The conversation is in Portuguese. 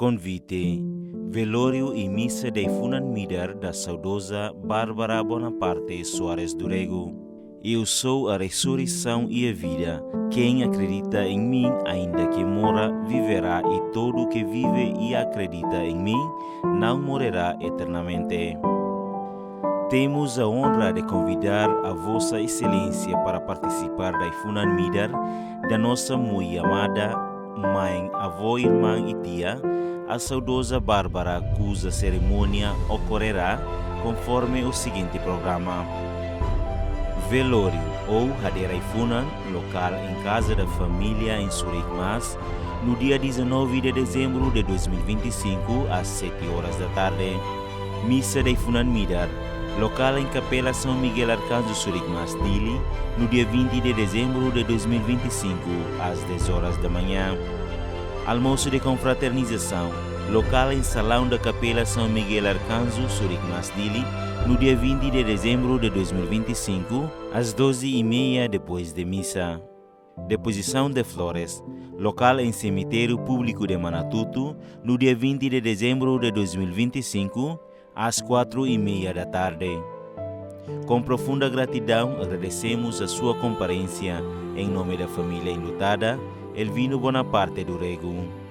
Convite, velório e missa de funeral da saudosa Bárbara Bonaparte Soares do Rego. Eu sou a ressurreição e a vida. Quem acredita em mim, ainda que mora, viverá, e todo que vive e acredita em mim não morrerá eternamente. Temos a honra de convidar a Vossa Excelência para participar da funeral da nossa muito amada mãe, avó, irmã e tia, a saudosa Bárbara, cuja cerimônia ocorrerá conforme o seguinte programa: velório ou Haderai Funan, local em casa da família em Zurique, Mas, no dia 19 de dezembro de 2025, às 7 horas da tarde. Missa de Funan Midar, local em Capela São Miguel Arcanjo Zurique, Mas, Dili, no dia 20 de dezembro de 2025, às 10 horas da manhã. Almoço de confraternização, local em Salão da Capela São Miguel Arcanjo Zurique, Mas, Dili, no dia 20 de dezembro de 2025, às 12h30 depois de missa. Deposição de flores, local em Cemitério Público de Manatuto, no dia 20 de dezembro de 2025, às 4h30 da tarde. Com profunda gratidão, agradecemos a sua comparência em nome da família enlutada, Elvino Bonaparte do Rego.